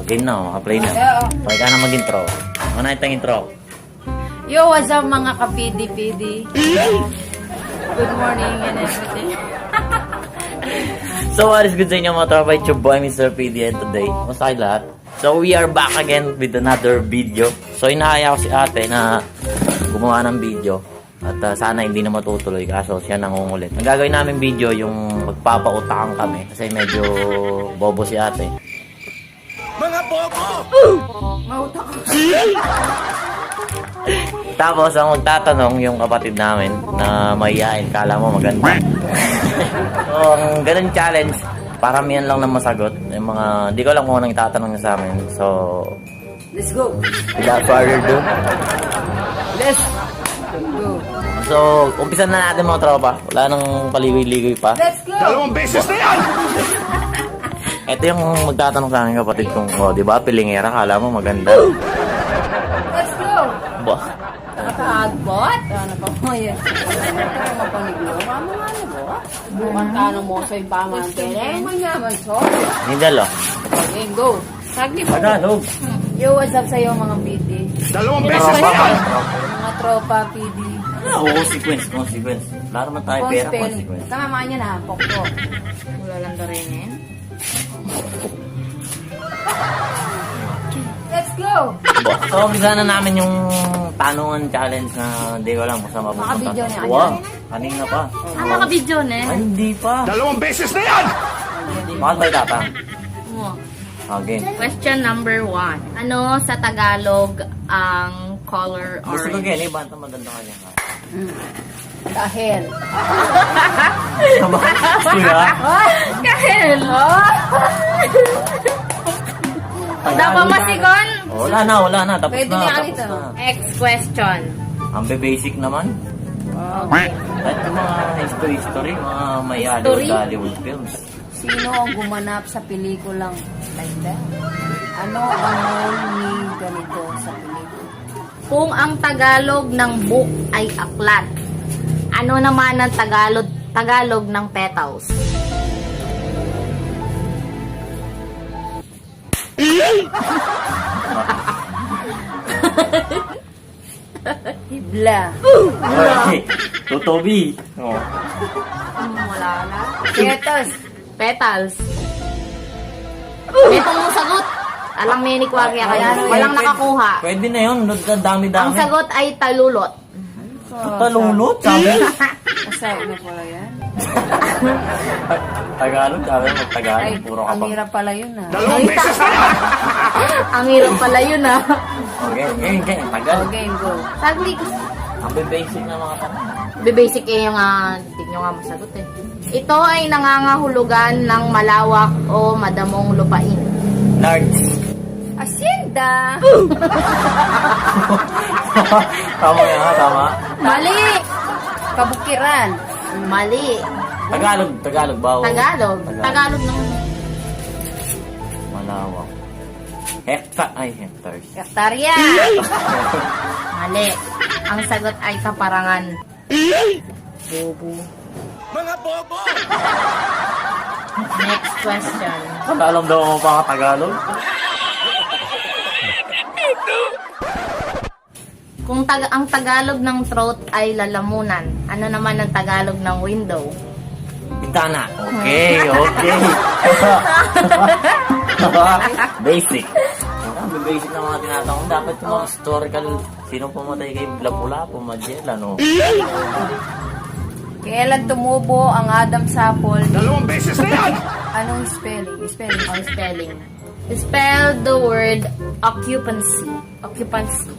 Okay na, apply na. Okay ka na mag-intro. Ano itong intro? Yo, what's up mga kapidi-pidi? Good morning and everything. So what is good sa inyo mga tropa? It's your boy Mr. PD and today, musta kayo lahat? So we are back again with another video. So inahaya ko si ate na gumawa ng video. At sana hindi na matutuloy kaso siya nangungulit. Ang gagawin namin video yung magpapautakan kami kasi medyo bobo si ate. Mga bobo! Mautak ko. Tapos ang magtatanong yung kapatid namin na mahihain, kala mo maganda. So ang ganun challenge, paramihan lang na masagot. Yung mga, di ko alam kung anong itatanong niya sa amin. So, Let's go. without further ado, Let's go. so umpisan na natin mga tropa. Wala nang paligoy-ligoy pa. Let's go. 2 beses na yan! Ito yung magtatanong sa akin kapatid kung, oh, di ba, pilingera, kala mo maganda. Let's go. Ba? Nakaagbot? Ano pa mo yan? Ano mapaniglo? Mama nga na ba? Bukan ka na mo sa ipamantin. Manyaman so. Nidalo. Okay, go. Sagli po. Tagalog. Yo, what's up sa'yo mga PD? 2 beses na Tropa. yan! Mga tropa PD. Oo, consequence. Laro man tayo pera, Spelling. consequence. Tamamaan niya na, pokpo. Wala lang na rin eh. Let's go! So, umpisa na namin yung tanungan challenge na hindi ko alam kung saan mapupunta. Naka-video na yan. Wow, kanina pa. Naka-video na Ay, hindi pa. 2 beses na yan! Bakit ba itata? mo. Okay. Question number 1. Ano sa Tagalog ang color Gusto ko orange? ganyan, iba ito maganda kanya. Dahil. Kuya? Kahel! Dapat masigon? Wala na. Tapos Pwede na, na yan tapos ito. na. Next question. Ang basic naman. Okay. Kahit yung mga history, mga may History? Hollywood films. Sino ang gumanap sa pelikulang like that? Ano ang role ni ganito sa pelikula? Kung ang Tagalog ng book ay aklat, ano naman ang Tagalog ng petals? Hibla. Okay. Tutobi. Oh. Wala na. Ketos. Petals. Ito mong sagot. Alang may ni Kwagya kaya walang nakakuha. Pwede na yun. Dami-dami. Ang sagot ay talulot. Talulot, sabi. Masaya na pala yan. Tagalog, sabi mo Tagalog. Ay, Puro ang kapag. hirap pala yun ah. 2 beses na yan! Ang hirap pala yun ah. Okay, Tagalog. Okay, go. Saglit. Ang basic na mga tanong. Basic eh yung hindi nyo nga masagot eh. Ito ay nangangahulugan ng malawak o madamong lupain. Large. Asyenda. Tama yan ha, tama. Mali! Kabukiran. Mali. Tagalog ba? Tagalog. Tagalog ng Malawak. Hectares. Hektarya. mali. Ang sagot ay kaparangan. Bobo. Mga bobo! Next question. Alam daw mo pa Tagalog? Kung ang Tagalog ng throat ay lalamunan, ano naman ang Tagalog ng window? Bintana. Okay. Basic. Basic na mga tinatanong. Dapat yung mga historical, sino pumatay kay Lapu-Lapu, Magellan, no? Kailan tumubo ang Adam Sapol? 2 beses na yan! Anong spelling? Spelling. Ang spelling. Spell the word occupancy. Occupancy.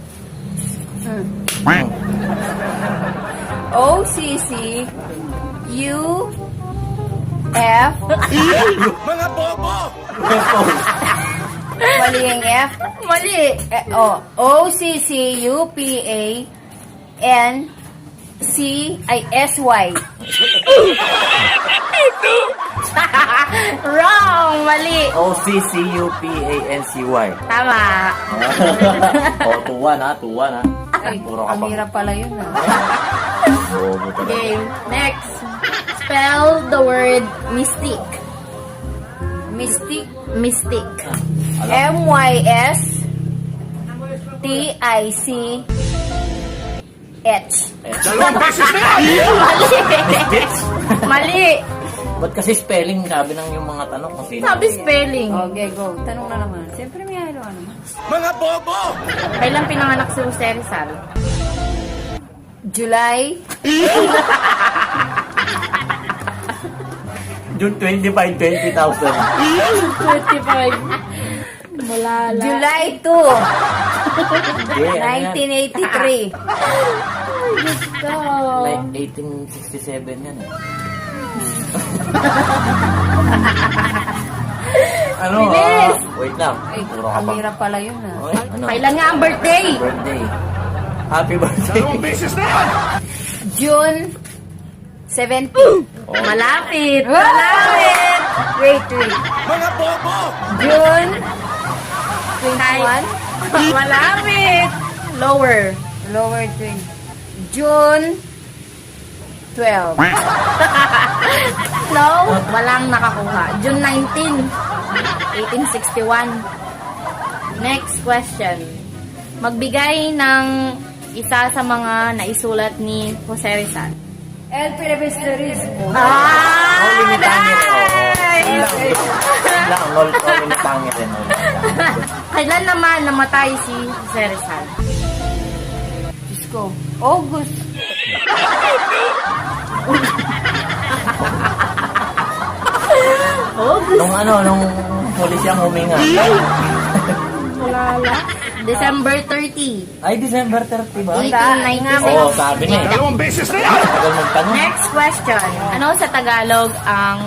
O-C-C-U-F. Mga bobo! Mali yung F. Mali. O-C-C-U-P-A-N-C-I-S-Y. Wrong. Mali. O-C-C-U-P-A-N-C-Y. Tama. Tuwan ha. Ay, Puro ang kapag. hirap pala yun ah. Bobo talaga. Okay. Next. Spell the word mystic. Mystic. Mystic. M-Y-S-T-I-C-H. Dalawang beses na yan! Mali. Ba't kasi spelling? Sabi ng yung mga tanong kung sino. Sabi spelling. Okay, go. Tanong na naman. Siyempre may halo naman. Mga bobo! Kailan pinanganak si Jose Rizal? July. June 25, 20,000. 25. Malala. July 2, Hindi, ano yan? 1983. Gusto. Like 1867 yan eh. Ano Bilis! wait lang. Ay, Puro ka ang pa. hirap pala yun ah. Okay, ano? Kailan nga ang birthday? Birthday. Happy birthday. Dalawang beses na yan! June 17. Malapit. Malapit. Wait. Mga bobo! June 21. Malapit. Lower. Lower 20. June 12. No, walang nakakuha. June 19, 1861. Next question. Magbigay ng isa sa mga naisulat ni Jose Rizal. El Prevesterismo. Only ni Tangir. Nice! Lang, only ni Tangir rin. Kailan naman namatay si Jose Rizal? Diyos ko. August. Nung huli siyang huminga. December 30, Ay, December 30 ba? 1896. Oo, sabi niya eh. Dalawang beses na yan! Tagal magtanong. Next question. Ano sa Tagalog ang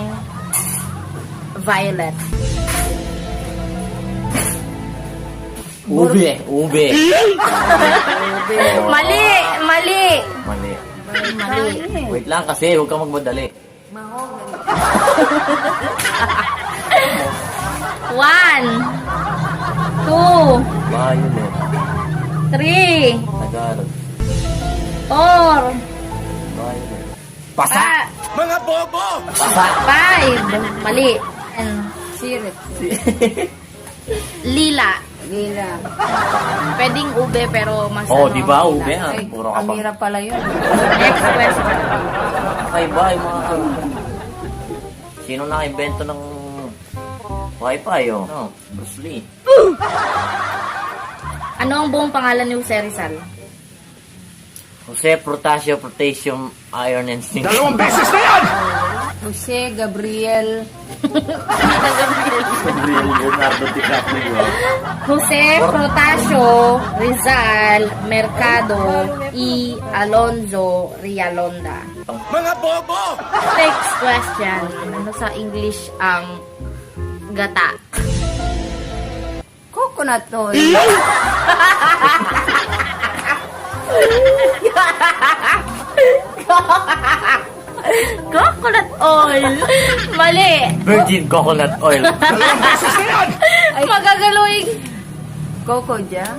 violet? Ube. Ube. Mali! Mali! Mali. Mali. Wait lang kasi, huwag kang magmadali. One, two, Violet. three, Tagalog. four, Violet. Pasa! Mga bobo! Pasa! five. Mali. And Sirit. lila. Lila. Pwedeng ube pero mas Oh, ano, di ba? lila. Ube ah. Ay, Puro ang kapag. hirap pala yun. Next question. Ay, ba, yung mga... Sino naka-invento ng Wi-Fi, oh? No, Bruce Lee. Ano ang buong pangalan ni Jose Rizal? Jose Protasio, Potassium, Iron, and Zinc. Dalawang beses na yan! Jose Gabriel. Leonardo DiCaprio. Jose Protasio Rizal Mercado y Alonzo Rialonda. Mga bobo! Next question. Ano sa English ang gata? Coconut oil. Coconut oil. Mali. Virgin coconut oil. Dalawang beses na yan! Magagaluing. Coco jam.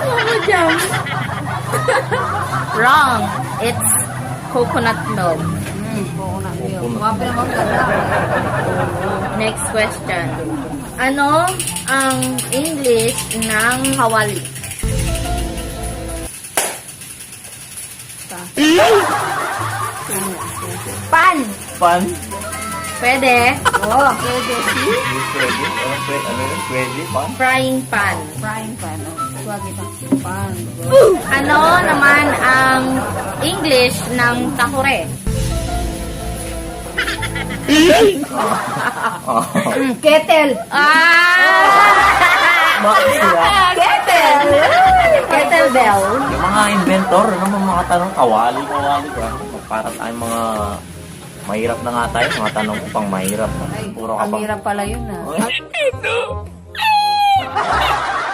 Ano dyan? Wrong. It's coconut milk. Coconut milk. Wapi naman ganda. Next question. Ano ang English ng hawali? Pan. Pan? Pwede. Oh, pwede. Pwede? Ano yun? Pwede? Pan? Frying pan. Frying pan. Oh. Huwag itong pan. Ano naman ang English ng takure? Oh. Kettle. Bakit sila? Kettle. Kettlebell. Yung mga inventor, ano mga tanong, kawali ka. Para tayong mga mahirap na nga tayo, mga tanong pang mahirap. Ay, Puro ang kapag... hirap pala yun ah.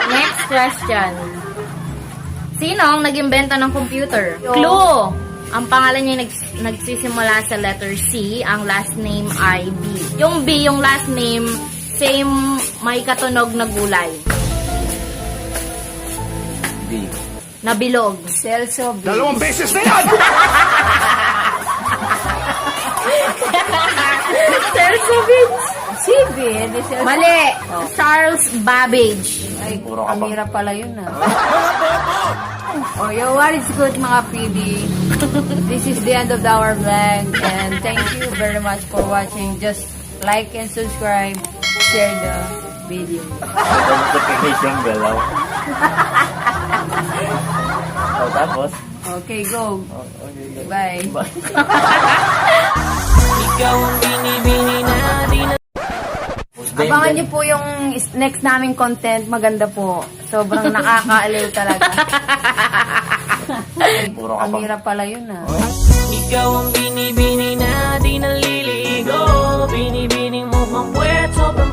Next question. Sino ang nag-imbento ng computer? Clue! Ang pangalan niya nagsisimula sa letter C, ang last name ay B. Yung B, yung last name, same may katunog na gulay. B. Nabilog. Celso B. Dalawang beses na yan! Celsovic. CB, di siya. Mali. Charles Babbage. Ay, Puro ka pa. Amira pala yun Mga bobo! Oh, yo, what is good mga PB? This is the end of our vlog and thank you very much for watching. Just like and subscribe, share the video. Notification bell. So, tapos? Okay, go. Okay, Bye. Bye. Abangan niyo po yung next naming content. Maganda po. Sobrang nakakaaliw talaga. Puro ka pa. Amira pala yun Ikaw ang binibini na di naliligo. Binibining mo pang puwet, sobrang